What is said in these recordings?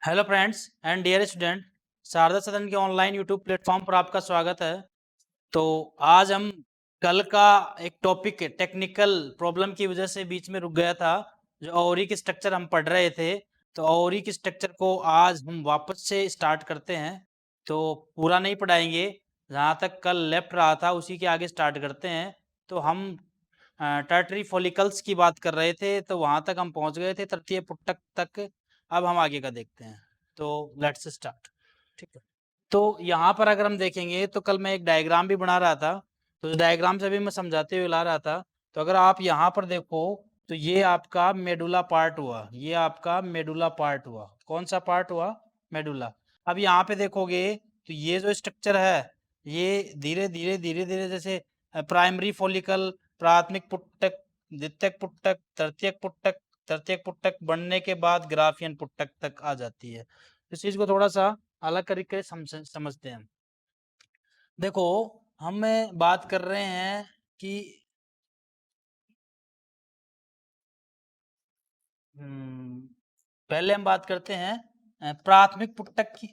Hello friends and dear student, Sharda Sadan के online YouTube platform पर आपका स्वागत है। तो आज हम कल का एक टॉपिक टेक्निकल प्रॉब्लम की वजह से बीच में रुक गया था, जो ऑरिक स्ट्रक्चर हम पढ़ रहे थे। तो ऑरिक स्ट्रक्चर को आज हम वापस से स्टार्ट करते हैं। तो पूरा नहीं पढ़ाएंगे, जहाँ तक कल लेफ्ट रहा था उसी के आगे स्टार्ट करते हैं। तो हम टर्टरी फॉलिकल्स की बात कर रहे थे, तो वहाँ तक हम पहुँच गए थे, तृतीय पुटक तक। अब हम आगे का देखते हैं। तो लेट्स स्टार्ट। ठीक है। तो यहाँ पर अगर हम देखेंगे तो कल मैं एक डायग्राम भी बना रहा था, तो उस डायग्राम से भी मैं समझाते हुए ला रहा था। तो अगर आप यहाँ पर देखो तो ये आपका मेडुला पार्ट हुआ, ये आपका मेडुला पार्ट हुआ। कौन सा पार्ट हुआ? मेडुला। अब यहाँ पे देखोगे तो ये जो स्ट्रक्चर है, ये धीरे धीरे धीरे धीरे जैसे प्राइमरी फॉलिकल, प्राथमिक पुट्टक, द्वितीयक पुट्टक, तृतीयक पुट्टक, तृतीयक पुट्टक बनने के बाद ग्राफियन पुट्टक तक आ जाती है। इस चीज को थोड़ा सा अलग करके समझते हैं। देखो, हम बात कर रहे हैं कि पहले हम बात करते हैं प्राथमिक पुट्टक की।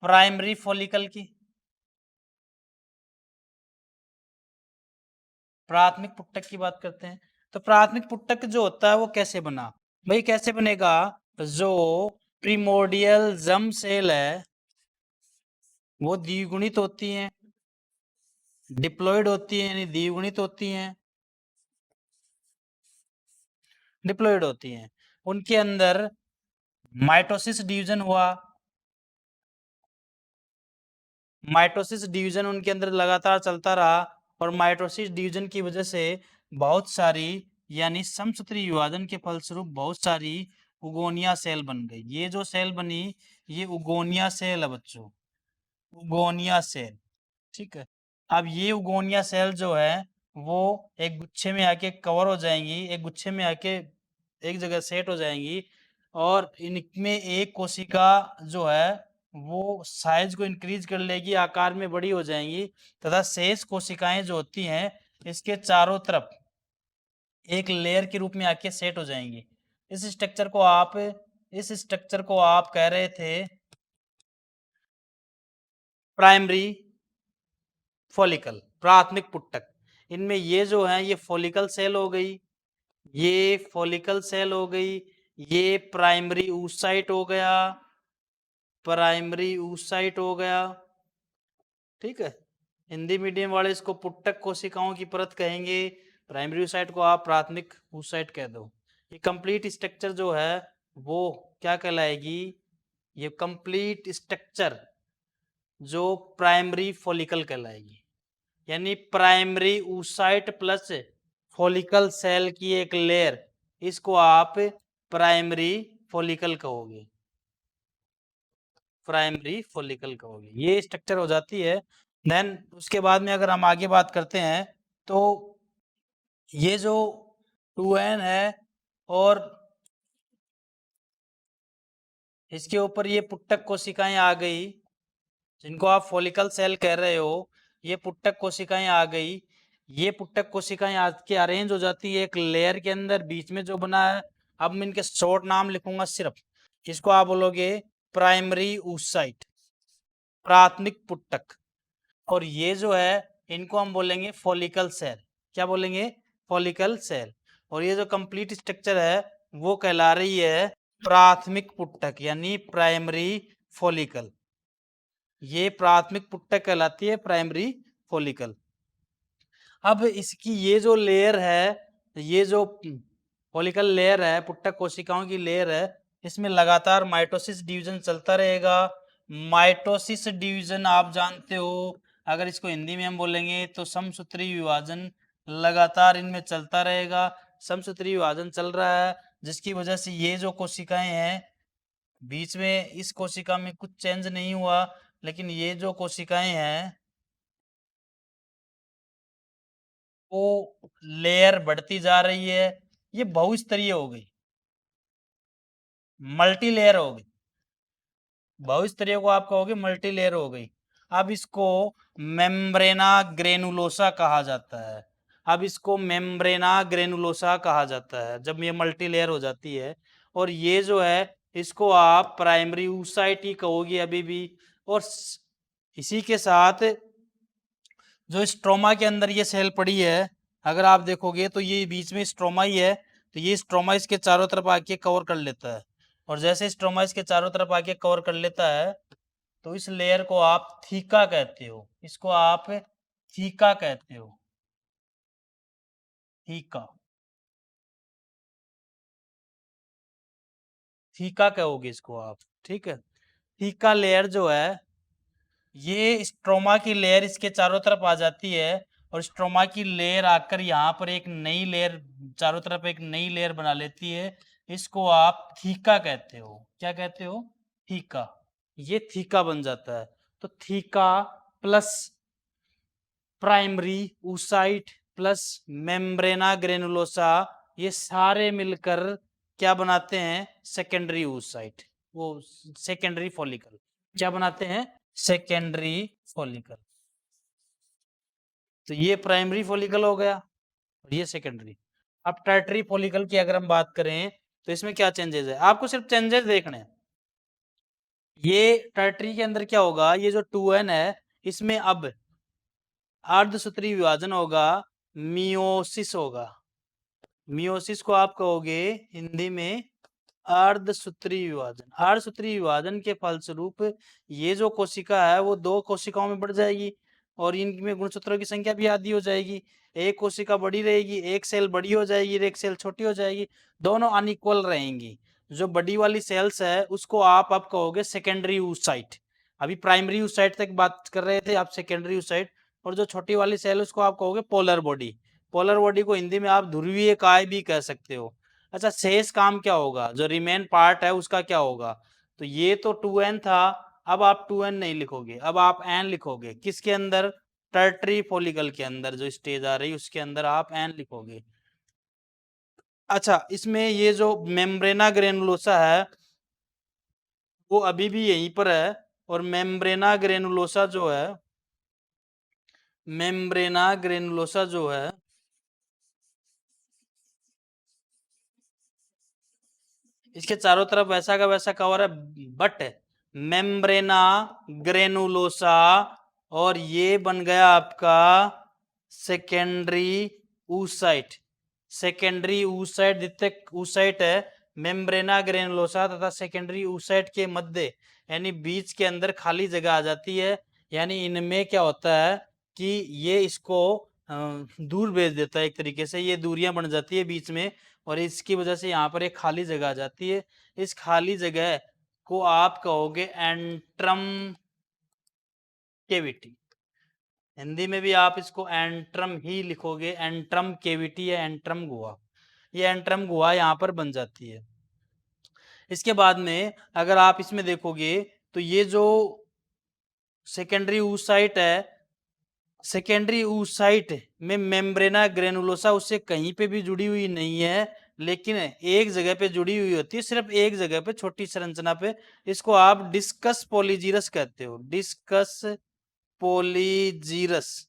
प्राइमरी फॉलिकल की। प्राथमिक पुट्टक की बात करते हैं। तो प्राथमिक पुट्टक जो होता है वो कैसे बना? भाई कैसे बनेगा? जो प्रिमोर्डियल जर्म सेल है वो द्विगुणित होती हैं, डिप्लॉयड होती हैं, यानी द्विगुणित होती हैं, डिप्लॉयड होती हैं। उनके अंदर माइटोसिस डिवीजन हुआ, माइटोसिस डिवीजन उनके अंदर लगातार चलता रहा, और माइटोसिस डिवीजन की वजह से बहुत सारी, यानी समसूत्री विभाजन के फलस्वरूप बहुत सारी उगोनिया सेल बन गई। ये जो सेल बनी ये उगोनिया सेल है बच्चों, उगोनिया सेल। ठीक है। अब ये उगोनिया सेल जो है वो एक गुच्छे में आके कवर हो जाएंगी, एक गुच्छे में आके एक जगह सेट हो जाएंगी, और इनमें एक कोशिका जो है वो साइज को इंक्रीज कर लेगी, आकार में बड़ी हो जाएंगी, तथा शेष कोशिकाएं जो होती हैं इसके चारों तरफ एक लेयर के रूप में आके सेट हो जाएंगी। इस स्ट्रक्चर को आप कह रहे थे प्राइमरी फॉलिकल, प्राथमिक पुट्टक। इनमें ये जो है ये फॉलिकल सेल हो गई, ये फॉलिकल सेल हो गई, ये प्राइमरी oocyte हो गया, प्राइमरी oocyte हो गया। ठीक है। हिंदी मीडियम वाले इसको पुट्टक कोशिकाओं की परत कहेंगे, प्राइमरी oocyte को आप प्राथमिक oocyte कह दो। ये कंप्लीट स्ट्रक्चर जो है वो क्या कहलाएगी? ये कंप्लीट स्ट्रक्चर जो प्राइमरी फॉलिकल कहलाएगी, यानी primary oocyte plus follicle cell की एक लेयर, इसको आप प्राइमरी फॉलिकल कहोगे, प्राइमरी फॉलिकल कहोगे। ये स्ट्रक्चर हो जाती है। देन उसके बाद में अगर हम आगे बात करते हैं तो ये जो 2n है और इसके ऊपर ये पुट्टक कोशिकाएं आ गई, जिनको आप फॉलिकल सेल कह रहे हो, ये पुट्टक कोशिकाएं आ गई। ये पुट्टक कोशिकाएं आके अरेंज हो जाती है एक लेयर के अंदर, बीच में जो बना है। अब मैं इनके शॉर्ट नाम लिखूंगा सिर्फ, इसको आप बोलोगे प्राइमरी oocyte, प्राथमिक पुट्टक। और ये जो है इनको हम बोलेंगे फॉलिकल सेल। क्या बोलेंगे? Follicle cell. और ये जो कंप्लीट स्ट्रक्चर है वो कहला रही है प्राथमिक पुट्टक, यानी प्राइमरी फॉलिकल। ये प्राथमिक पुट्टक कहलाती है, प्राइमरी फॉलिकल। अब इसकी ये जो लेयर है, ये जो फॉलिकल लेयर है, पुट्टक कोशिकाओं की लेयर है, इसमें लगातार माइटोसिस डिवीजन चलता रहेगा। माइटोसिस डिवीजन आप जानते हो, अगर इसको हिंदी में हम बोलेंगे तो समसूत्री विभाजन लगातार इनमें चलता रहेगा। समसूत्री विभाजन चल रहा है जिसकी वजह से ये जो कोशिकाएं हैं, बीच में इस कोशिका में कुछ चेंज नहीं हुआ, लेकिन ये जो कोशिकाएं हैं वो लेयर बढ़ती जा रही है। ये बहुस्तरीय हो गई, मल्टी लेयर हो गई। बहुस्तरीय को आप कहोगे मल्टी लेयर हो गई। अब इसको मेम्ब्रेना ग्रेनुलोसा कहा जाता है। अब इसको मेम्ब्रेना ग्रेनुलोसा कहा जाता है जब ये मल्टी लेयर हो जाती है। और ये जो है इसको आप प्राइमरी oocyte ही कहोगे अभी भी। और इसी के साथ जो स्ट्रोमा के अंदर ये सेल पड़ी है, अगर आप देखोगे तो ये बीच में स्ट्रोमा ही है, तो ये स्ट्रोमा इसके चारों तरफ आके कवर कर लेता है। और जैसे स्ट्रोमा इसके चारों तरफ आके कवर कर लेता है तो इस लेयर को आप थीका कहते हो, इसको आप थीका कहते हो, थीका, थीका कहोगे इसको आप, ठीक है। थीका लेयर जो है ये स्ट्रोमा की लेयर इसके चारों तरफ आ जाती है और स्ट्रोमा की लेयर आकर यहाँ पर एक नई लेयर, चारों तरफ एक नई लेयर बना लेती है। इसको आप थीका कहते हो। क्या कहते हो? थीका। ये थीका बन जाता है। तो theca plus primary oocyte plus मेम्ब्रेना granulosa, ये सारे मिलकर क्या बनाते हैं? सेकेंडरी oocyte, वो सेकेंडरी फॉलिकल। क्या बनाते हैं? Secondary follicle. तो ये प्राइमरी फॉलिकल हो गया और ये सेकेंडरी। अब टर्टरी फॉलिकल की अगर हम बात करें तो इसमें क्या चेंजेस है, आपको सिर्फ चेंजेस देखने हैं। ये टर्टरी के अंदर क्या होगा, ये जो 2n है इसमें अब अर्धसूत्री विभाजन होगा, मियोसिस होगा। मियोसिस को आप कहोगे हिंदी में अर्धसूत्री विभाजन। अर्धसूत्री विभाजन के फलस्वरूप ये जो कोशिका है वो दो कोशिकाओं में बढ़ जाएगी और इनमें गुणसूत्रों की संख्या भी आधी हो जाएगी। एक कोशिका बड़ी रहेगी, एक सेल बड़ी हो जाएगी, एक सेल छोटी हो जाएगी, दोनों अनइक्वल रहेंगी। जो बड़ी वाली सेल्स है उसको आप अब कहोगे सेकेंडरी oocyte। अभी प्राइमरी oocyte तक बात कर रहे थे, आप सेकेंडरी oocyte। और जो छोटी वाली सेल उसको आप कहोगे पोलर बॉडी। पोलर बॉडी को हिंदी में आप ध्रुवीय काय भी कह सकते हो। अच्छा, शेष काम क्या होगा, जो रिमेन पार्ट है उसका क्या होगा? तो ये तो 2n था, अब आप 2n नहीं लिखोगे, अब आप n लिखोगे। किसके अंदर? टर्टरी फॉलिकल के अंदर जो स्टेज आ रही है उसके अंदर आप n लिखोगे। अच्छा, इसमें ये जो मेम्ब्रेना ग्रेनुलोसा है वो अभी भी यहीं पर है। और मेम्ब्रेना ग्रेनुलोसा जो है, मेम्ब्रेना ग्रेनुलोसा जो है इसके चारों तरफ वैसा का वैसा कवर है, बट मेम्ब्रेना ग्रेनुलोसा और ये बन गया आपका सेकेंडरी oocyte। सेकेंडरी oocyte, द्वितीयक oocyte है मेम्ब्रेना ग्रेनुलोसा तथा सेकेंडरी oocyte के मध्य यानी बीच के अंदर खाली जगह आ जाती है। यानी इनमें क्या होता है कि ये इसको दूर भेज देता है, एक तरीके से ये दूरियां बन जाती है बीच में और इसकी वजह से यहाँ पर एक खाली जगह आ जाती है। इस खाली जगह को आप कहोगे एंट्रम केविटी। हिंदी में भी आप इसको एंट्रम ही लिखोगे, एंट्रम केविटी या एंट्रम गुहा। ये एंट्रम गुहा यहाँ पर बन जाती है। इसके बाद में अगर आप इसमें देखोगे तो ये जो सेकेंडरी oocyte है, सेकेंडरी oocyte में मेम्ब्रेना ग्रेनुलोसा उससे कहीं पे भी जुड़ी हुई नहीं है, लेकिन एक जगह पे जुड़ी हुई होती है, सिर्फ एक जगह पे छोटी संरचना पे। इसको आप डिस्कस पॉलीजीरस कहते हो, डिस्कस पॉलीजीरस,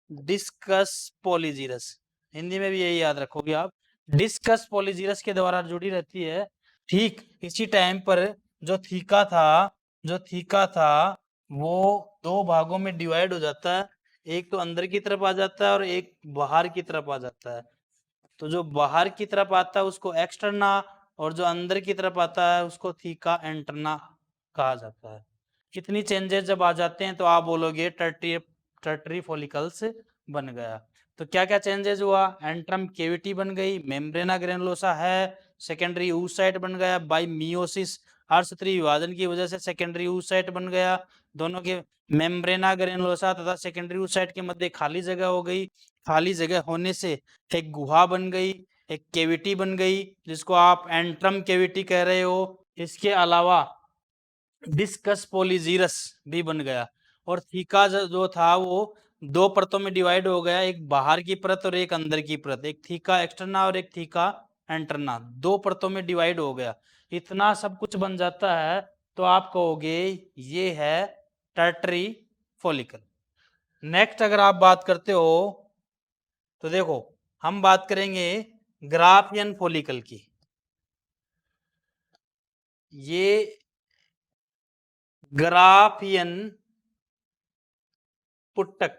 डिस्कस पॉलीजीरस। हिंदी में भी यही याद रखोगे आप, डिस्कस पॉलीजीरस के द्वारा जुड़ी रहती है। ठीक इसी टाइम पर जो थीका था, जो थीका था वो दो भागों में डिवाइड हो जाता है। एक तो अंदर की तरफ आ जाता है और एक बाहर की तरफ आ जाता है। तो जो बाहर की तरफ आता है उसको एक्सटर्ना और जो अंदर की तरफ आता है उसको थीका इंटरना कहा जाता है। कितनी चेंजेस जब आ जाते हैं तो आप बोलोगे टर्टरी फॉलिकल्स बन गया। तो क्या क्या चेंजेस हुआ? एंट्रम केविटी बन गई, मेम्ब्रेना ग्रेनुलोसा है, सेकेंडरी oocyte बन गया बाय मियोसिस, अर्धसूत्री विभाजन की वजह से सेकेंडरी oocyte बन गया। दोनों के मेम्ब्रेना ग्रेनुलोसा तथा सेकेंडरी oocyte के मध्य खाली जगह हो गई। खाली जगह होने से एक गुहा बन गई, एक केविटी बन गई जिसको आप एंट्रम केविटी कह रहे हो। इसके अलावा डिस्कस पॉलीजीरस भी बन गया और थीका जो था वो दो परतों में डिवाइड हो गया, एक बाहर की परत और एक अंदर की परत, एक थीका एक्सटर्ना और एक थीका एंटरना, दो परतों में डिवाइड हो गया। इतना सब कुछ बन जाता है तो आप कहोगे ये है टर्टरी फॉलिकल। नेक्स्ट अगर आप बात करते हो तो देखो हम बात करेंगे ग्राफियन फॉलिकल की। ये ग्राफियन पुटक,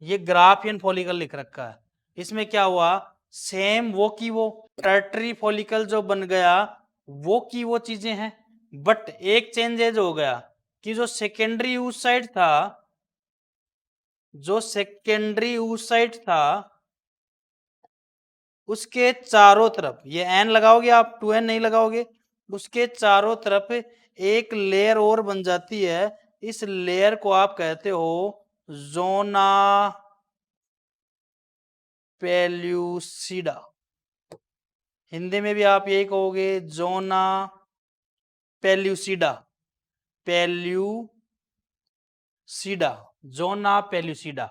ये ग्राफियन फॉलिकल लिख रखा है। इसमें क्या हुआ, सेम वो की वो टर्टरी फॉलिकल जो बन गया वो की वो चीजें हैं, बट एक चेंजेज हो गया कि जो सेकेंडरी oocyte था, जो सेकेंडरी oocyte था उसके चारों तरफ, ये एन लगाओगे आप, 2n नहीं लगाओगे, उसके चारों तरफ एक लेयर और बन जाती है। इस लेयर को आप कहते हो जोना पेल्यूसिडा। हिंदी में भी आप यही कहोगे, जोना पेल्यूसिडा, पेल्यूसिडा, जोना पेल्यूसिडा।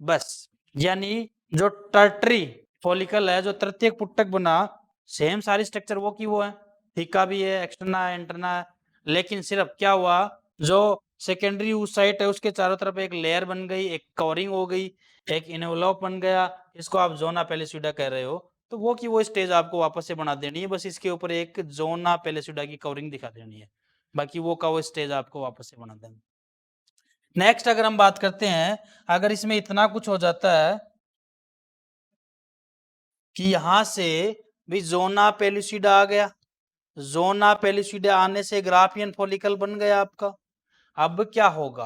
बस, यानी जो टर्टरी फॉलिकल है, जो तृतीयक पुटक बना, सेम सारी स्ट्रक्चर वो की वो है, थीका भी है, एक्सटर्ना है, इंटरना है, लेकिन सिर्फ क्या हुआ, जो सेकेंडरी oocyte है उसके चारों तरफ एक लेयर बन गई, एक कवरिंग हो गई, एक इनवेलप बन गया, इसको आप जोना पेलिसिडा कह रहे हो। तो वो की वो स्टेज आपको वापस से बना देनी है, बस इसके ऊपर एक जोना पेलिसिडा की कवरिंग दिखा देनी है, बाकी वो का वो स्टेज आपको वापस से बना देना। नेक्स्ट अगर हम बात करते हैं, अगर इसमें इतना कुछ हो जाता है कि यहां से भी जोना पेलिसिडा आ गया, जोना पेलिसिडा आने से ग्राफियन फॉलिकल बन गया आपका। अब क्या होगा,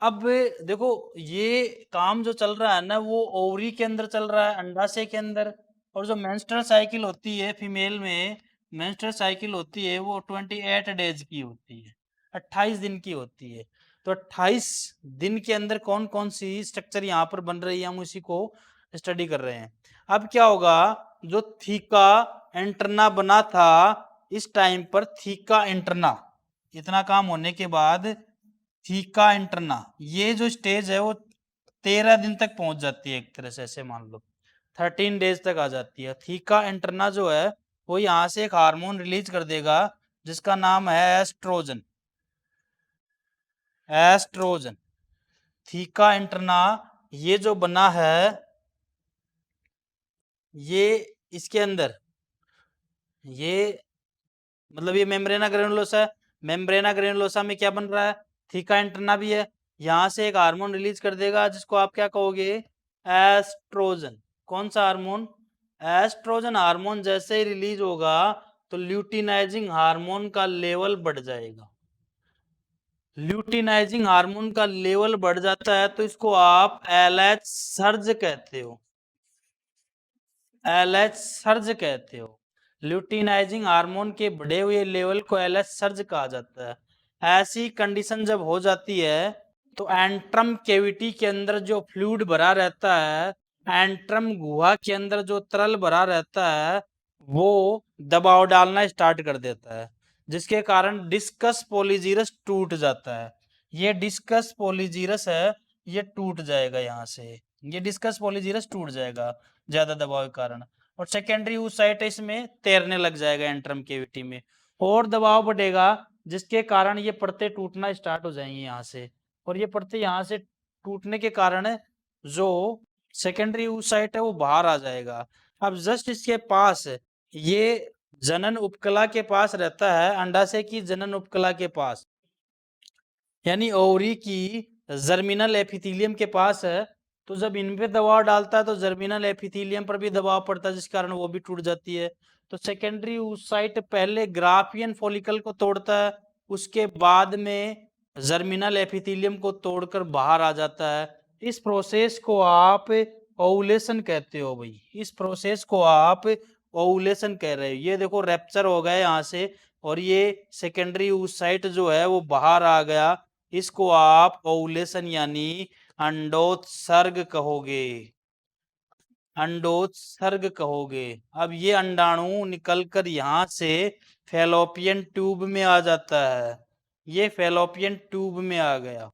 अब देखो ये काम जो चल रहा है ना वो ओवरी के अंदर चल रहा है, अंडाशय के अंदर, और जो मेंस्ट्रुअल साइकिल होती है फीमेल में, मेंस्ट्रुअल साइकिल होती है वो 28 डेज की होती है, 28 दिन की होती है। तो 28 दिन के अंदर कौन कौन सी स्ट्रक्चर यहाँ पर बन रही है हम उसी को स्टडी कर रहे हैं। अब क्या होगा, जो थीका एंटरना बना था इस टाइम पर, थीका एंटरना, इतना काम होने के बाद थीका इंटरना, ये जो स्टेज है वो 13 दिन तक पहुंच जाती है, एक तरह से ऐसे मान लो 13 डेज तक आ जाती है। थीका इंटरना जो है वो यहाँ से एक हार्मोन रिलीज कर देगा जिसका नाम है एस्ट्रोजन, एस्ट्रोजन। थीका इंटरना ये जो बना है, ये इसके अंदर, ये मतलब ये मेम्ब्रेना ग्रेनुलोसा है, मेम्ब्रेना ग्रेनुलोसा में क्या बन रहा है, थीका इंटरना भी है, यहां से एक हार्मोन रिलीज कर देगा जिसको आप क्या कहोगे, एस्ट्रोजन। कौन सा हार्मोन, एस्ट्रोजन हार्मोन जैसे ही रिलीज होगा तो ल्यूटिनाइजिंग हार्मोन का लेवल बढ़ जाएगा, ल्यूटिनाइजिंग हार्मोन का लेवल बढ़ जाता है तो इसको आप एलएच सर्ज कहते हो, एलएच सर्ज कहते हो। ल्यूटिनाइजिंग हार्मोन के बढ़े हुए लेवल को एलएच सर्ज कहा जाता है। ऐसी कंडीशन जब हो जाती है तो एंट्रम कैविटी के अंदर जो फ्लूइड भरा रहता है, एंट्रम गुहा के अंदर जो तरल भरा रहता है वो दबाव डालना स्टार्ट कर देता है, जिसके कारण डिस्कस पोलीजीरस टूट जाता है। ये डिस्कस पोलीजीरस है, ये टूट जाएगा यहाँ से, ये डिस्कस पोलीजीरस टूट जाएगा ज्यादा दबाव के कारण, और सेकेंडरी oocyte इसमें तैरने लग जाएगा एंट्रम कैविटी में, और दबाव बढ़ेगा जिसके कारण ये परतें टूटना स्टार्ट हो जाएंगी यहाँ से, और ये परतें यहाँ से टूटने के कारण जो सेकेंडरी oocyte है वो बाहर आ जाएगा। अब जस्ट इसके पास, ये जनन उपकला के पास रहता है, अंडाशय की जनन उपकला के पास, यानी ओवरी की जर्मिनल एपिथेलियम के पास है। तो जब इन पे दबाव डालता है तो जर्मिनल एपिथेलियम पर भी दबाव पड़ता है जिस कारण वो भी टूट जाती है। तो सेकेंडरी oocyte पहले ग्राफियन फॉलिकल को तोड़ता है, उसके बाद में जर्मिनल एपिथेलियम को तोड़कर बाहर आ जाता है। इस प्रोसेस को आप ओवुलेशन कहते हो भाई, इस प्रोसेस को आप ओवुलेशन कह रहे हो। ये देखो रैप्चर हो गया यहाँ से, और ये सेकेंडरी oocyte जो है वो बाहर आ गया, इसको आप ओवुलेशन यानी अंडोत्सर्ग कहोगे, अंडोत्सर्ग कहोगे। अब ये अंडाणु निकलकर यहाँ से फैलोपियन ट्यूब में आ जाता है, ये फैलोपियन ट्यूब में आ गया।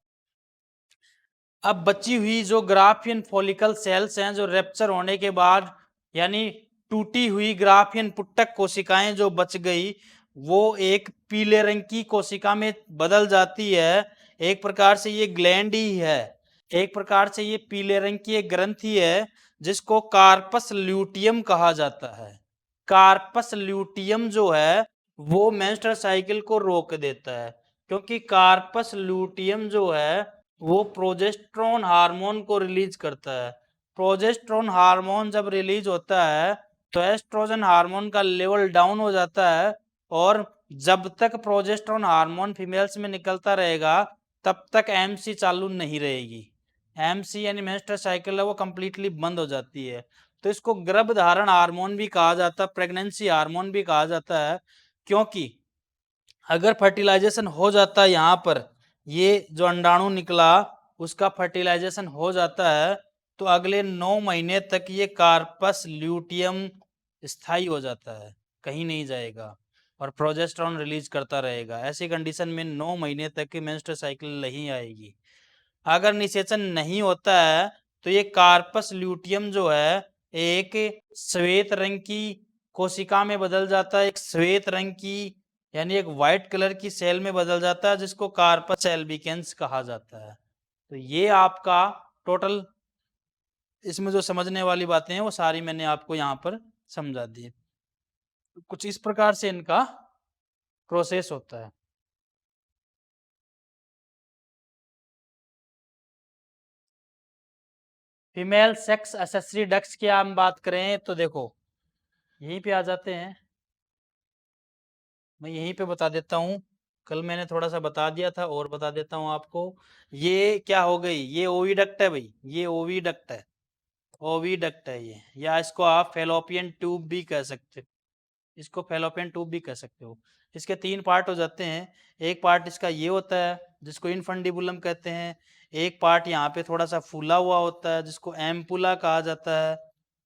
अब बची हुई जो ग्राफियन फॉलिकल सेल्स हैं, जो रेप्चर होने के बाद यानी टूटी हुई ग्राफियन पुटक कोशिकाएं जो बच गई, वो एक पीले रंग की कोशिका में बदल जाती है। एक प्रकार से ये ग्लैंड ही है, एक प्रकार से ये पीले रंग की एक ग्रंथि है जिसको कार्पस ल्यूटियम कहा जाता है। कार्पस ल्यूटियम जो है वो मेंस्ट्रुअल साइकिल को रोक देता है, क्योंकि कार्पस ल्यूटियम जो है वो प्रोजेस्टेरोन हार्मोन को रिलीज करता है। प्रोजेस्टेरोन हार्मोन जब रिलीज होता है तो एस्ट्रोजन हार्मोन का लेवल डाउन हो जाता है, और जब तक प्रोजेस्टेरोन हार्मोन फीमेल्स में निकलता रहेगा तब तक एमसी चालू नहीं रहेगी। एमसी यानी मेंस्ट्रुअल साइकिल है वो कंप्लीटली बंद हो जाती है। तो इसको गर्भधारण हार्मोन भी कहा जाता है, प्रेगनेंसी हार्मोन भी कहा जाता है, क्योंकि अगर फर्टिलाइजेशन हो जाता है यहाँ पर, ये जो अंडाणु निकला उसका फर्टिलाइजेशन हो जाता है, तो अगले 9 महीने तक ये कार्पस ल्यूटियम स्थायी हो जाता है, कहीं नहीं जाएगा और प्रोजेस्टेरोन रिलीज करता रहेगा। ऐसी कंडीशन में 9 महीने तक की मेंस्ट्रुअल साइकिल नहीं आएगी। अगर निषेचन नहीं होता है तो ये कार्पस ल्यूटियम जो है एक श्वेत रंग की कोशिका में बदल जाता है, एक श्वेत रंग की यानी एक व्हाइट कलर की सेल में बदल जाता है, जिसको कार्पस एल्बिकेंस कहा जाता है। तो ये आपका टोटल, इसमें जो समझने वाली बातें हैं वो सारी मैंने आपको यहाँ पर समझा दी। कुछ इस प्रकार से इनका प्रोसेस होता है। फीमेल सेक्स एसेसरी डक्ट्स की हम बात करें तो देखो यहीं पे आ जाते हैं, मैं यहीं पे बता देता हूँ। कल मैंने थोड़ा सा बता दिया था और बता देता हूँ आपको। ये क्या हो गई, ये ओविडक्ट है भाई, ये ओविडक्ट है, ओविडक्ट है ये, या इसको आप फेलोपियन ट्यूब भी कह सकते हो, इसको फेलोपियन ट्यूब भी कह सकते हो। इसके 3 पार्ट हो जाते हैं। एक पार्ट इसका ये होता है जिसको इनफंडिबुलम कहते हैं, एक पार्ट यहाँ पे थोड़ा सा फूला हुआ होता है जिसको एम्पुला कहा जाता है,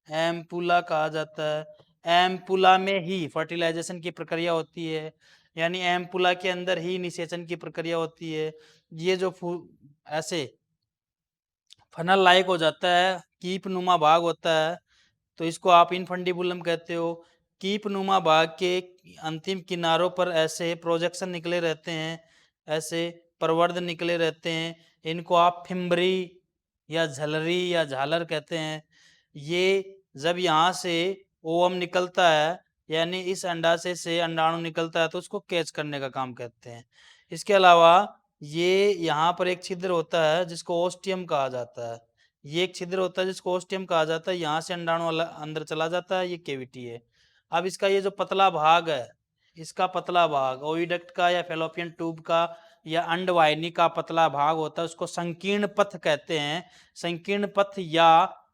एम्पुला कहा जाता है। एम्पुला में ही फर्टिलाइजेशन की प्रक्रिया होती है, यानी एम्पुला के अंदर ही निषेचन की प्रक्रिया होती है। ये जो ऐसे फनल लाइक हो जाता है, कीप नुमा भाग होता है, तो इसको आप इनफंडिबुलम कहते हो। कीप नुमा भाग के अंतिम किनारों पर ऐसे प्रोजेक्शन निकले रहते हैं, ऐसे प्रवर्ध निकले रहते हैं, इनको आप फिम्बरी या झलरी या झालर कहते हैं। ये जब यहाँ से ओवम निकलता है यानी इस अंडाशय से अंडाणु निकलता है तो उसको कैच करने का काम करते हैं। इसके अलावा ये यहाँ पर एक छिद्र होता है जिसको ओस्टियम कहा जाता है, ये एक छिद्र होता है जिसको ओस्टियम कहा जाता है, यहाँ से अंडाणु अंदर चला जाता है, ये कैविटी है। अब इसका ये जो पतला भाग है, इसका पतला भाग ओविडक्ट का या फेलोपियन ट्यूब का या अंडवाहिनी का पतला भाग होता है, उसको संकीर्ण पथ कहते हैं। संकीर्ण पथ या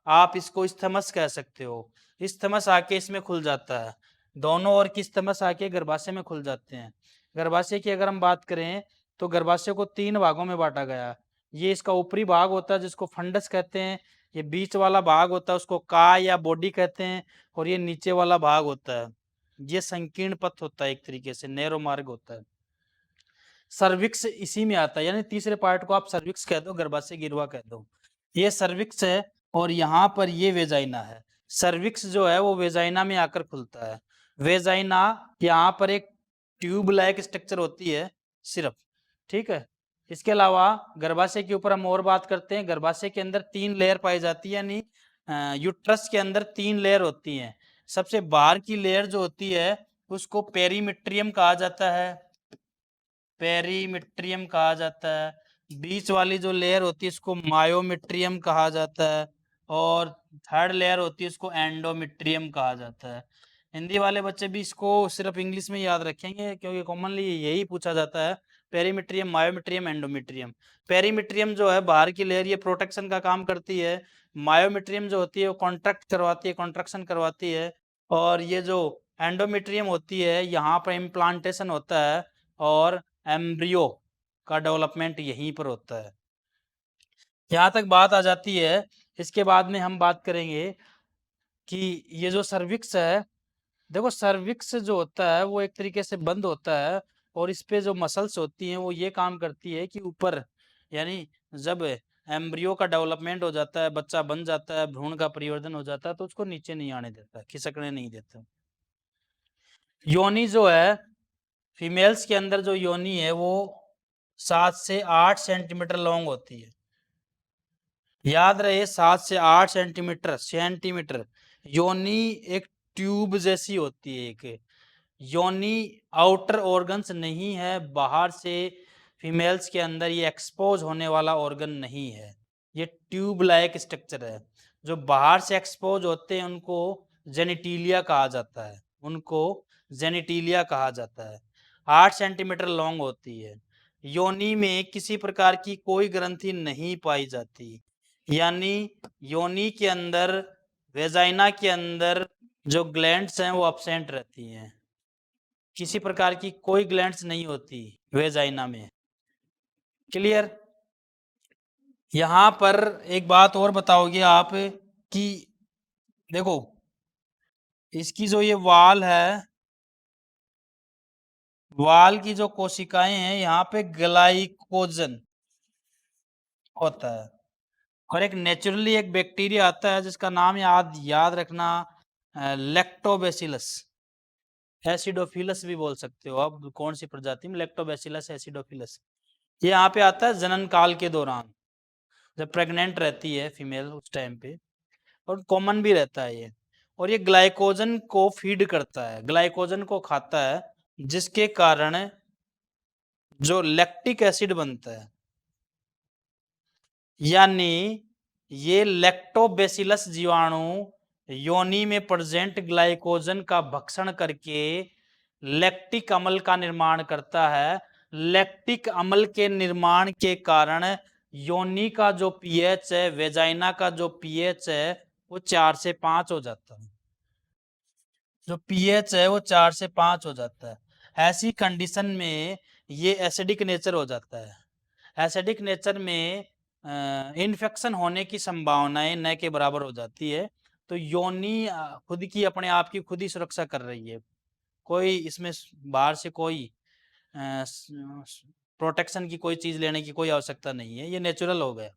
आप इसको स्थमस कह सकते हो। स्थमस आके इसमें खुल जाता है, दोनों ओर की स्थमस आके गर्भाशय में खुल जाते हैं। गर्भाशय की अगर हम बात करें तो गर्भाशय को 3 भागों में बांटा गया। ये इसका ऊपरी भाग होता है जिसको फंडस कहते हैं, ये बीच वाला भाग होता है उसको का या बॉडी कहते हैं, और ये नीचे वाला भाग होता है, ये संकीर्ण पथ होता है, एक तरीके से नैरो मार्ग होता है। सर्विक्स इसी में आता है, यानी तीसरे पार्ट को आप सर्विक्स कह दो, गर्भाशय गिरवा कह दो। ये सर्विक्स है और यहाँ पर ये वेजाइना है। सर्विक्स जो है वो वेजाइना में आकर खुलता है। वेजाइना यहाँ पर एक ट्यूब लाइक स्ट्रक्चर होती है सिर्फ, ठीक है। इसके अलावा गर्भाशय के ऊपर हम और बात करते हैं। गर्भाशय के अंदर 3 लेयर पाई जाती है, यानी यूट्रस के अंदर 3 लेयर होती हैं। सबसे बाहर की लेयर जो होती है उसको पेरीमिट्रियम कहा जाता है, पेरीमिट्रियम कहा जाता है। बीच वाली जो लेयर होती है इसको मायोमिट्रियम कहा जाता है, और थर्ड लेयर होती है इसको एंडोमिट्रियम कहा जाता है। हिंदी वाले बच्चे भी इसको सिर्फ इंग्लिश में याद रखेंगे क्योंकि कॉमनली यही पूछा जाता है, पेरीमिट्रियम, मायोमिट्रियम, एंडोमिट्रियम। पेरीमिट्रियम जो है बाहर की लेयर, ये प्रोटेक्शन का काम करती है। मायोमिट्रियम जो होती है वो कॉन्ट्रैक्ट करवाती है, कॉन्ट्रैक्शन करवाती है। और ये जो एंडोमिट्रियम होती है यहाँ पर इम्प्लांटेशन होता है और एम्ब्रियो का डेवलपमेंट यहीं पर होता है। यहाँ तक बात आ जाती है। इसके बाद में हम बात करेंगे कि ये जो सर्विक्स है, देखो सर्विक्स जो होता है वो एक तरीके से बंद होता है, और इस पे जो मसल्स होती हैं वो ये काम करती है कि ऊपर, यानी जब एम्ब्रियो का डेवलपमेंट हो जाता है, बच्चा बन जाता है, भ्रूण का परिवर्तन हो जाता है, तो उसको नीचे नहीं आने देता, खिसकने नहीं देता। योनि जो है, फीमेल्स के अंदर जो योनि है वो 7 से 8 सेंटीमीटर लॉन्ग होती है। याद रहे 7 से 8 सेंटीमीटर। योनि एक ट्यूब जैसी होती है। एक योनि आउटर ऑर्गन्स नहीं है, बाहर से फीमेल्स के अंदर ये एक्सपोज होने वाला ऑर्गन नहीं है, ये ट्यूब लाइक स्ट्रक्चर है। जो बाहर से एक्सपोज होते हैं उनको जेनिटिलिया कहा जाता है, उनको जेनिटिलिया कहा जाता है। 8 सेंटीमीटर लॉन्ग होती है। योनि में किसी प्रकार की कोई ग्रंथि नहीं पाई जाती, यानी योनि के अंदर, वेजाइना के अंदर जो ग्लैंड्स हैं वो अब्सेंट रहती हैं। किसी प्रकार की कोई ग्लैंड्स नहीं होती वेजाइना में। क्लियर? यहां पर एक बात और बताओगे आप कि देखो इसकी जो ये वाल है, वाल की जो कोशिकाएं हैं यहाँ पे ग्लाइकोजन होता है। और एक नेचुरली एक बैक्टीरिया आता है जिसका नाम याद रखना, लैक्टोबैसिलस एसिडोफिलस भी बोल सकते हो आप। कौन सी प्रजाति में? Lactobacillus acidophilus. ये यहाँ पे आता है जनन काल के दौरान, जब प्रेग्नेंट रहती है फीमेल उस टाइम पे, और कॉमन भी रहता है ये। और ये ग्लाइकोजन को फीड करता है, ग्लाइकोजन को खाता है, जिसके कारण जो लैक्टिक एसिड बनता है, यानी ये लैक्टोबैसिलस जीवाणु योनि में प्रेजेंट ग्लाइकोजन का भक्षण करके लैक्टिक अम्ल का निर्माण करता है। लैक्टिक अम्ल के निर्माण के कारण योनि का जो पीएच है, वेजाइना का जो पीएच है, वो 4 से 5 हो जाता है। जो पीएच है वो 4 से 5 हो जाता है। ऐसी कंडीशन में ये एसिडिक नेचर हो जाता है। एसिडिक नेचर में इन्फेक्शन होने की संभावनाएं न के बराबर हो जाती है। तो योनि खुद की अपने आप की खुद ही सुरक्षा कर रही है, कोई इसमें बाहर से कोई प्रोटेक्शन की कोई चीज लेने की कोई आवश्यकता नहीं है, ये नेचुरल हो गया।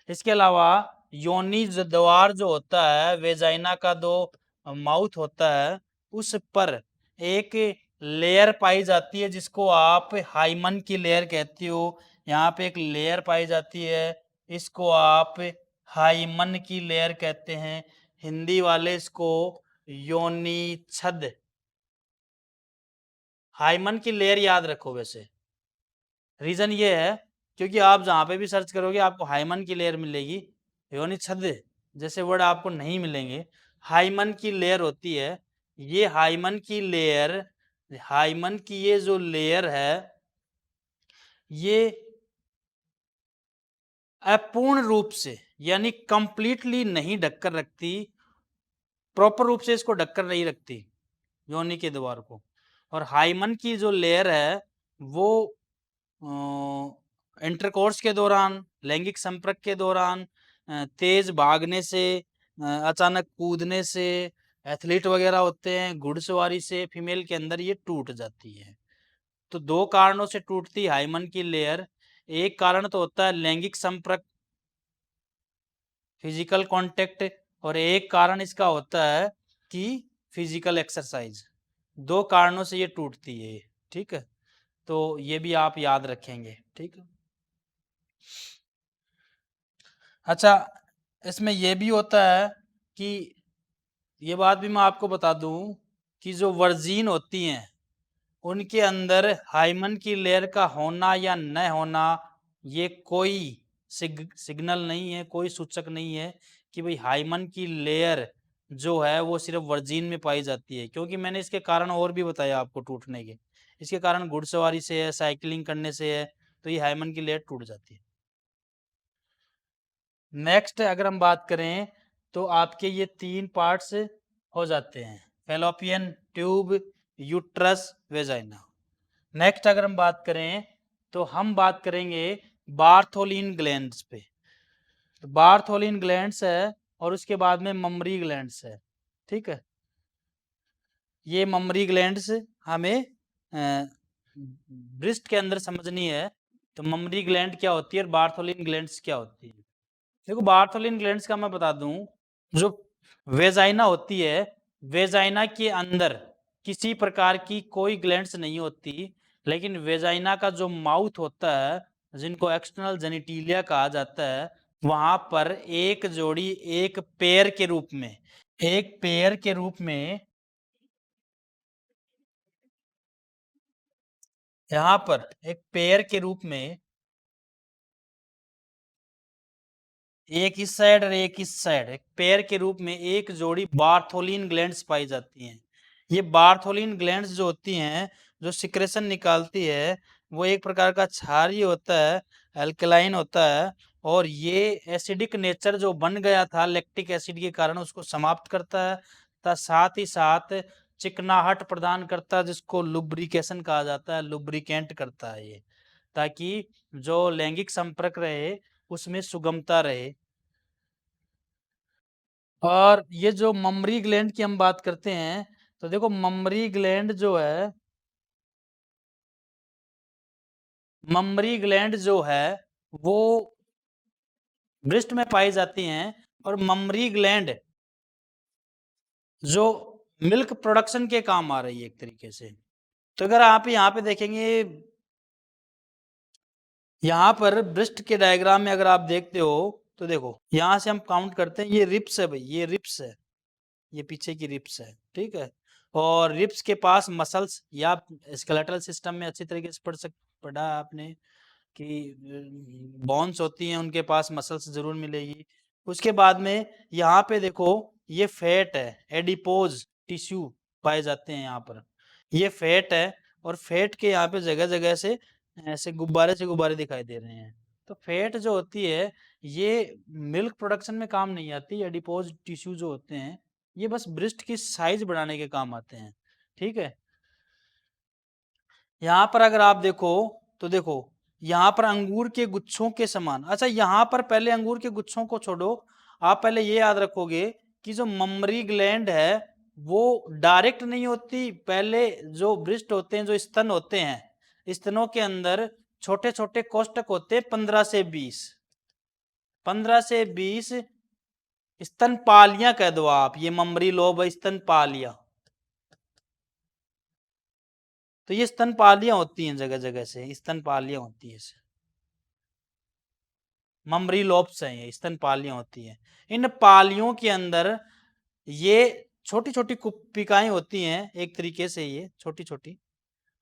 इसके अलावा योनि द्वार जो होता है, वेजाइना का जो माउथ होता है, उस पर एक लेयर पाई जाती है जिसको आप हाइमन की लेयर कहते हो। यहाँ पे एक लेयर पाई जाती है, इसको आप हाइमन की लेयर कहते हैं। हिंदी वाले इसको योनि छद, हाइमन की लेयर याद रखो। वैसे रीजन ये है क्योंकि आप जहाँ पे भी सर्च करोगे आपको हाइमन की लेयर मिलेगी, योनि छद जैसे वर्ड आपको नहीं मिलेंगे। हाइमन की लेयर होती है। ये हाइमन की लेयर, हाइमन की ये जो लेयर है, ये अपूर्ण रूप से यानी कंप्लीटली नहीं ढककर रखती, प्रॉपर रूप से इसको ढककर नहीं रखती योनि के द्वार को। और हाइमन की जो लेयर है वो इंटरकोर्स के दौरान, लैंगिक संपर्क के दौरान, तेज भागने से, अचानक कूदने से, एथलीट वगैरह होते हैं, घुड़सवारी से फीमेल के अंदर ये टूट जाती है। तो दो कारणों से टूटती हाइमन की लेयर। एक कारण तो होता है लैंगिक संपर्क, फिजिकल कांटेक्ट, और एक कारण इसका होता है कि फिजिकल एक्सरसाइज। दो कारणों से ये टूटती है। ठीक है, तो ये भी आप याद रखेंगे। ठीक है। अच्छा, इसमें यह भी होता है कि ये बात भी मैं आपको बता दूं कि जो वर्जिन होती हैं उनके अंदर हाइमन की लेयर का होना या न होना ये कोई सिग्नल नहीं है, कोई सूचक नहीं है कि भाई हाइमन की लेयर जो है वो सिर्फ वर्जिन में पाई जाती है। क्योंकि मैंने इसके कारण और भी बताया आपको टूटने के। इसके कारण घुड़सवारी से है, साइकिलिंग करने से है, तो ये हाइमन की लेयर टूट जाती है। नेक्स्ट अगर हम बात करें तो आपके ये 3 पार्ट्स हो जाते हैं, fallopian tube, uterus, vagina. Next अगर हम बात करें तो हम बात करेंगे बार्थोलिन ग्लैंड्स पे। तो बार्थोलिन ग्लैंड्स है और उसके बाद में ममरी ग्लैंड्स है। ठीक है, ये ममरी ग्लैंड्स हमें ब्रेस्ट के अंदर समझनी है। तो ममरी ग्लैंड क्या होती है और बार्थोलिन ग्लैंड्स क्या होती है? देखो, बार्थोलिन ग्लैंड्स का मैं बता दूं, जो वेजाइना होती है, वेजाइना के अंदर किसी प्रकार की कोई ग्लैंड्स नहीं होती, लेकिन वेजाइना का जो माउथ होता है, जिनको एक्सटर्नल जेनिटिलिया कहा जाता है, वहां पर एक जोड़ी एक पेयर के रूप में, एक पेयर के रूप में यहाँ पर एक पेयर के रूप में एक इस साइड और एक इस साइड, एक पेयर के रूप में एक जोड़ी बार्थोलिन ग्लैंड्स पाई जाती हैं। ये बार्थोलिन ग्लैंड्स जो होती हैं, जो सिक्रेशन निकालती है, वो एक प्रकार का क्षारीय होता है, अल्कलाइन होता है, और ये एसिडिक नेचर जो बन गया था लैक्टिक एसिड के कारण उसको समाप्त करता है, तथा साथ ही साथ चिकनाहट प्रदान करता है, जिसको लुब्रिकेशन कहा जाता है, लुब्रिकेंट करता है ये, ताकि जो लैंगिक संपर्क रहे उसमें सुगमता रहे। और ये जो ममरी ग्लैंड की हम बात करते हैं, तो देखो ममरी ग्लैंड जो है, ममरी ग्लैंड जो है वो ब्रेस्ट में पाई जाती हैं, और ममरी ग्लैंड जो मिल्क प्रोडक्शन के काम आ रही है एक तरीके से। तो अगर आप यहाँ पे देखेंगे, यहाँ पर ब्रेस्ट के डायग्राम में अगर आप देखते हो, तो देखो यहाँ से हम काउंट करते हैं, ये रिप्स है भाई, ये रिप्स है, ये पीछे की रिप्स है, ठीक है। और रिप्स के पास मसल्स, या स्केलेटल सिस्टम में अच्छी तरीके से पढ़ा आपने कि बोन्स होती हैं, उनके पास मसल्स जरूर मिलेगी। उसके बाद में यहाँ पे देखो, ये फैट है, एडिपोज टिश्यू पाए जाते हैं यहाँ पर, ये फैट है, और फैट के यहाँ पे जगह जगह से ऐसे गुब्बारे से गुब्बारे दिखाई दे रहे हैं। तो फैट जो होती है ये मिल्क प्रोडक्शन में काम नहीं आती, एडिपोज टिश्यू जो होते हैं ये बस ब्रेस्ट की साइज बढ़ाने के काम आते हैं, ठीक है। यहाँ पर अगर आप देखो, तो देखो यहाँ पर अंगूर के गुच्छों के समान, अच्छा यहाँ पर पहले अंगूर के गुच्छों को छोड़ो, आप पहले ये याद रखोगे कि जो ममरी ग्लैंड है वो डायरेक्ट नहीं होती, पहले जो ब्रेस्ट होते हैं, जो स्तन होते हैं, स्तनों के अंदर छोटे छोटे कोष्ठक होते हैं 15 से 20 स्तन पालियां कह दो आप, ये ममरी लोब स्तन पालियां, तो ये स्तनपालियां होती हैं, जगह जगह से स्तनपालियां होती है, ममरी लोब्स हैं, ये स्तनपालियां होती हैं। इन पालियों के अंदर ये छोटी छोटी कुपिकाएं होती हैं, एक तरीके से ये छोटी छोटी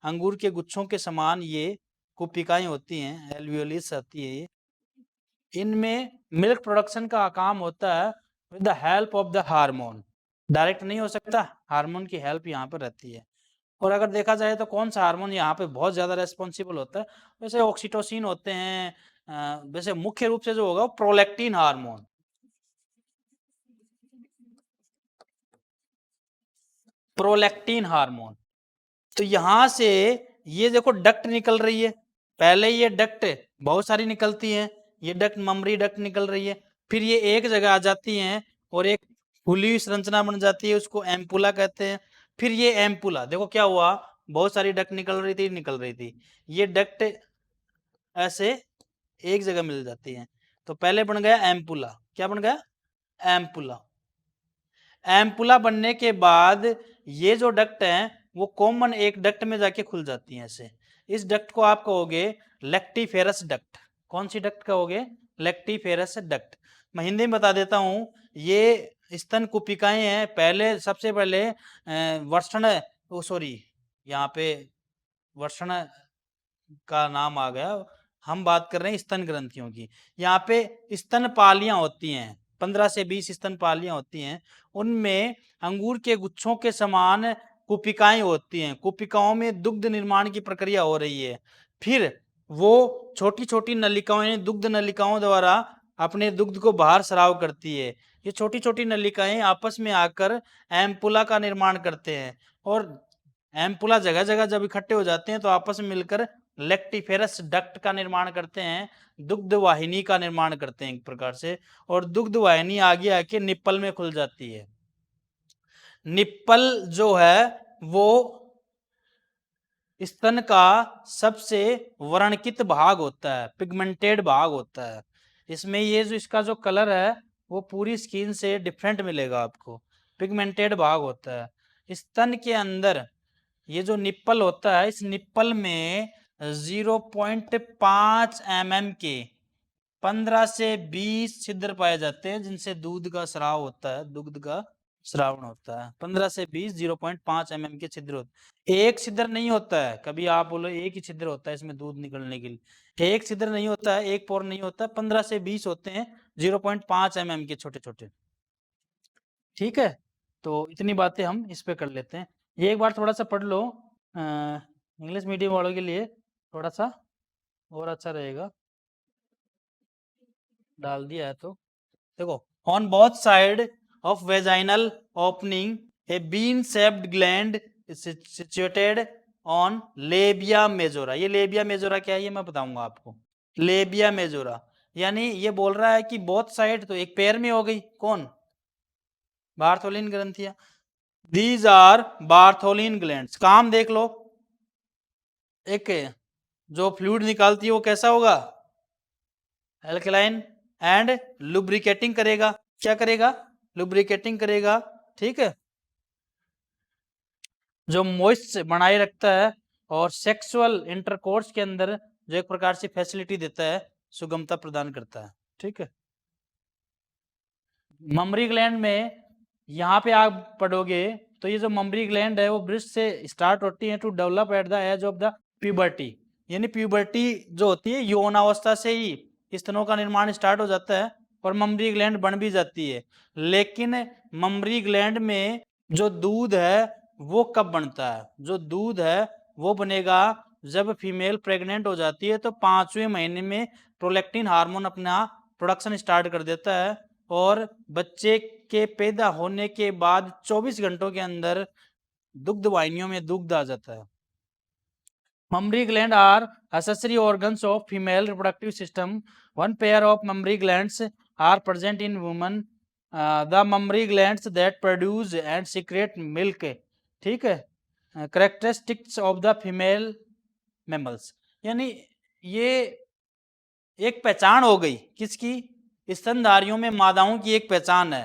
अंगूर के गुच्छों के समान ये कुपिकाएं होती हैं, एल्वियोलिस आती है ये। इनमें मिल्क प्रोडक्शन का काम होता है with the help of the hormone, direct नहीं हो सकता, हार्मोन की हेल्प यहाँ पर रहती है। और अगर देखा जाए तो कौन सा हार्मोन यहाँ पे बहुत ज्यादा रेस्पॉन्सिबल होता है, वैसे ऑक्सीटोसिन होते हैं, वैसे मुख्य रूप से जो होगा वो प्रोलैक्टिन हार्मोन, प्रोलैक्टिन हार्मोन। तो यहाँ से ये देखो डक्ट निकल रही है, पहले ये डक्ट बहुत सारी निकलती हैं, ये डक्ट ममरी डक्ट निकल रही है, फिर ये एक जगह आ जाती हैं और एक फूली हुई संरचना बन जाती है, उसको एम्पुला कहते हैं। फिर ये एम्पुला देखो क्या हुआ, बहुत सारी डक्ट निकल रही थी, ये डक्ट ऐसे एक जगह मिल जाती हैं, तो पहले बन गया एम्पुला, क्या बन गया, एम्पुला। एम्पुला बनने के बाद ये जो डक्ट हैं वो कॉमन एक डक्ट में जाके खुल जाती हैं ऐसे, इस डक्ट को आप कहोगे लेक्टिफेरस डक्ट। कौन सी डक्ट कहोगे, लेक्टिफेरस डक्ट। मैं हिंदी में बता देता हूँ, ये स्तन कुपिकाएं हैं, पहले सबसे पहले वर्षण, ओ सॉरी यहाँ पे वर्षण का नाम आ गया, हम बात कर रहे हैं स्तन ग्रंथियों की। यहाँ पे स्तन पालियां होती हैं, 15 से 20 स्तन पालियां होती हैं, उनमें अंगूर के गुच्छों के समान कुपिकाएं होती हैं, कुपिकाओं में दुग्ध निर्माण की प्रक्रिया हो रही है, फिर वो छोटी छोटी नलिकाएं दुग्ध नलिकाओं द्वारा अपने दुग्ध को बाहर स्राव करती है, ये छोटी छोटी नलिकाएं आपस में आकर एम्पुला का निर्माण करते हैं, और एम्पुला जगह जगह जब इकट्ठे हो जाते हैं तो आपस में मिलकर लेक्टिफेरस डक्ट का निर्माण करते हैं, दुग्ध वाहिनी का निर्माण करते हैं एक प्रकार से, और दुग्ध वाहिनी आगे आके निप्पल में खुल जाती है। निप्पल जो है वो स्तन का सबसे वर्णकित भाग होता है, पिगमेंटेड भाग होता है, इसमें ये जो इसका जो कलर है वो पूरी स्किन से डिफरेंट मिलेगा आपको, पिगमेंटेड भाग होता है। स्तन के अंदर ये जो निप्पल होता है, इस निप्पल में 0.5 mm के 15 से 20 छिद्र पाए जाते हैं जिनसे दूध का स्राव होता है, दुग्ध का श्रावण होता है। 15 से 20 0.5 mm के छिद्र होते हैं। एक छिद्र नहीं होता है, कभी आप बोलो एक ही छिद्र होता है इसमें दूध निकलने के लिए, एक छिद्र नहीं होता है, एक पोर नहीं होता है, 15 से 20 होते हैं 0.5 mm के छोटे छोटे। ठीक है, तो इतनी बातें हम इस पे कर लेते हैं। ये एक बार थोड़ा सा पढ़ लो, इंग्लिश मीडियम वालों के लिए थोड़ा सा और अच्छा रहेगा, डाल दिया है तो देखो। On both side of vaginal opening A bean shaped gland situated on labia majora. ये लेबिया मेजोरा क्या है ये मैं बताऊंगा आपको। लेबिया मेजोरा यानी ये बोल रहा है कि बोथ साइड, तो एक पैर में हो गई कौन, बार्थोलिन ग्रंथियां। These are Bartholin glands. काम देख लो, एक जो फ्लूइड निकालती है वो कैसा होगा, एल्कलाइन एंड लुब्रिकेटिंग करेगा। क्या करेगा, लुब्रिकेटिंग करेगा। ठीक है, जो मॉइस्ट बनाए रखता है और सेक्सुअल इंटरकोर्स के अंदर जो एक प्रकार से फैसिलिटी देता है, सुगमता प्रदान करता है। ठीक है, ममरी ग्लैंड में यहाँ पे आप पढ़ोगे तो ये जो ममरी ग्लैंड है वो ब्रेस्ट से स्टार्ट होती है to develop at the age of the puberty. यानी प्यूबर्टी जो होती है यौनावस्था से ही स्तनों का निर्माण स्टार्ट हो जाता है और ममरी ग्लैंड बन भी जाती है। लेकिन ममरी ग्लैंड में जो दूध है वो कब बनता है, जो दूध है वो बनेगा जब फीमेल प्रेग्नेंट हो जाती है तो 5वें महीने में प्रोलैक्टिन हार्मोन अपना प्रोडक्शन स्टार्ट कर देता है और बच्चे के पैदा होने के बाद 24 घंटों के अंदर दुग्ध वाहिनियों में दुग्ध आ जाता है। Mammary gland are accessory organs of female reproductive system. One pair of mammary glands are present in women. The mammary glands that produce and secrete milk. ठीक है, characteristics of the female mammals। यानी ये एक पहचान हो गई किसकी, स्तनधारियों में मादाओं की एक पहचान है।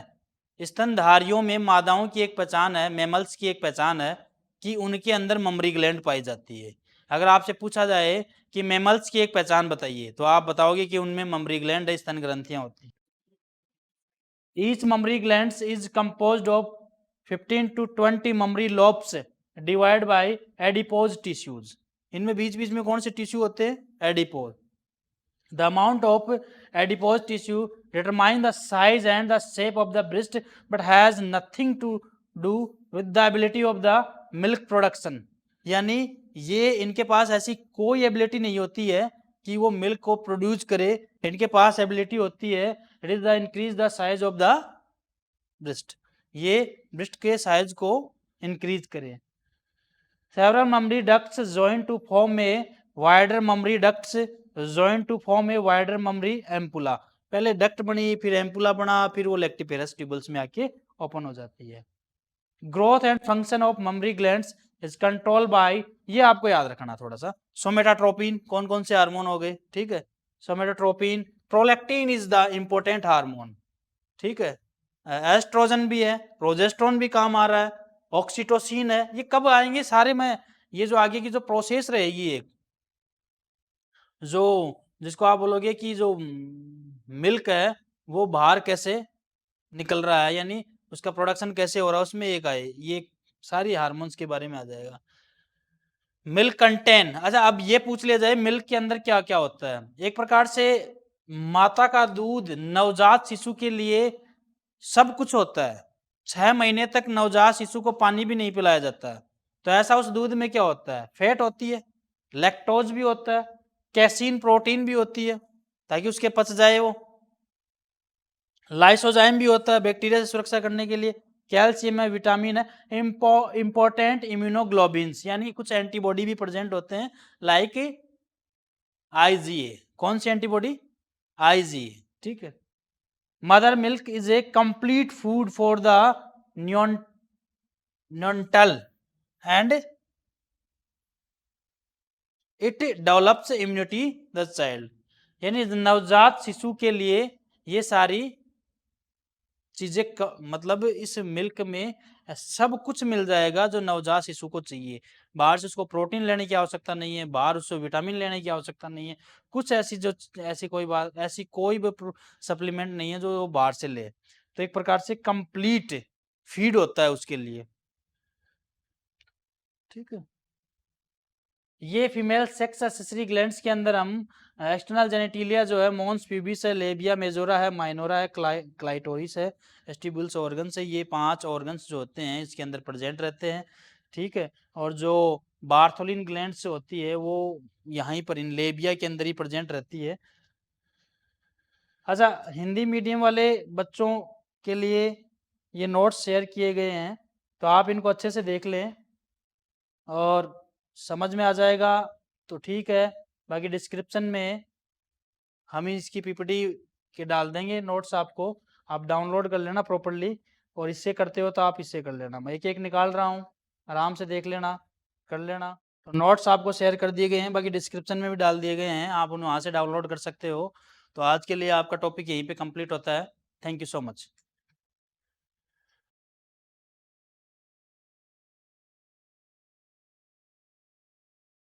स्तनधारियों में मादाओं की एक पहचान है, मैमल्स की एक पहचान है कि उनके अंदर ममरी ग्लैंड पाई जाती है। अगर आपसे पूछा जाए कि मैमल्स की एक पहचान बताइए तो आप बताओगे कि उनमें ममरी ग्लैंड है, स्तन ग्रंथियां होती हैं। Each mammary glands is composed of 15 to 20 mammary lobes divide by adipose tissues. इनमें बीच बीच में कौन से टिश्यू होते हैं, adipose. The amount of adipose tissue determines the size and the shape of the breast, but has nothing to do with the ability of the milk production। यानी ये इनके पास ऐसी कोई एबिलिटी नहीं होती है कि वो मिल्क को प्रोड्यूस करे। इनके पास एबिलिटी होती है, it is the increase the size of the breast, ये ब्रेस्ट के साइज को इंक्रीज करे। Several mammary ducts join to form a wider mammary ducts join to form a wider mammary ampulla। पहले duct बनी, फिर ampulla बना, फिर वो लेक्टिपेरस ट्यूबल्स में आके ओपन हो जाती है। Growth and function of mammary glands is control by, ये आपको याद रखना थोड़ा सा, सोमेटाट्रोपिन। कौन कौन से हार्मोन हो गए, ठीक है, somatotropin, prolactin is the important hormone. ठीक है, एस्ट्रोजन भी है, प्रोजेस्ट्रॉन भी काम आ रहा है, ऑक्सीटोसिन है। ये कब आएंगे सारे, में ये जो आगे की जो प्रोसेस रहेगी एक, जो जिसको आप बोलोगे कि जो मिल्क है वो बाहर कैसे निकल रहा है, यानी उसका प्रोडक्शन कैसे हो रहा है, उसमें एक आए, ये सारी हार्मोन्स के बारे में आ जाएगा। मिल्क कंटेन, अच्छा अब ये पूछ लिया जाए मिल्क के अंदर क्या क्या होता है। एक प्रकार से माता का दूध नवजात शिशु के लिए सब कुछ होता है। 6 महीने तक नवजात शिशु को पानी भी नहीं पिलाया जाता है, तो ऐसा उस दूध में क्या होता है, फैट होती है, लैक्टोज भी होता है, कैसीन प्रोटीन भी होती है ताकि उसके पच जाए वो, लाइसोजाइम भी होता है बैक्टीरिया से सुरक्षा करने के लिए, कैल्शियम है, विटामिन है, इंपॉर्टेंट इम्यूनोग्लोबिन्स यानी कुछ एंटीबॉडी भी प्रेजेंट होते हैं लाइक आईजीए। कौन सी एंटीबॉडी, आईजीए। ठीक है, mother milk is a complete food for the neonatal and it develops immunity the child. यानी नवजात शिशु के लिए ये सारी चीजें मतलब इस मिल्क में सब कुछ मिल जाएगा जो नवजात शिशु को चाहिए। बाहर से उसको प्रोटीन लेने की आवश्यकता नहीं है, बाहर उसको विटामिन लेने की आवश्यकता नहीं है, कुछ ऐसी कोई भी सप्लीमेंट नहीं है जो वो बाहर से ले। तो एक प्रकार से कंप्लीट फीड होता है उसके लिए। ठीक है। ये फीमेल सेक्स एक्सेसरी ग्लैंड्स के अंदर हम एक्सटर्नल जेनेटिलिया जो है, मॉन्स प्यूबिस है, लेबिया मेजोरा है, माइनोरा है, क्लाइटोरिस है, वेस्टिबुल्स ऑर्गन्स है, ये 5 ऑर्गन्स जो होते हैं इसके अंदर प्रेजेंट रहते हैं। ठीक है। और जो बार्थोलिन ग्लैंड्स होती है वो यहीं पर इन लेबिया के अंदर ही प्रेजेंट रहती है। अच्छा, हिंदी मीडियम वाले बच्चों के लिए ये नोट्स शेयर किए गए हैं, तो आप इनको अच्छे से देख लें और समझ में आ जाएगा तो ठीक है। बाकी डिस्क्रिप्शन में हम इसकी पीपीटी के डाल देंगे नोट्स आपको, आप डाउनलोड कर लेना प्रॉपरली। और इससे करते हो तो आप इससे कर लेना, मैं एक एक निकाल रहा हूँ, आराम से देख लेना, कर लेना। तो नोट्स आपको शेयर कर दिए गए हैं, बाकी डिस्क्रिप्शन में भी डाल दिए गए हैं, आप उन्हें वहाँ से डाउनलोड कर सकते हो। तो आज के लिए आपका टॉपिक यहीं पे कंप्लीट होता है। Thank you so much.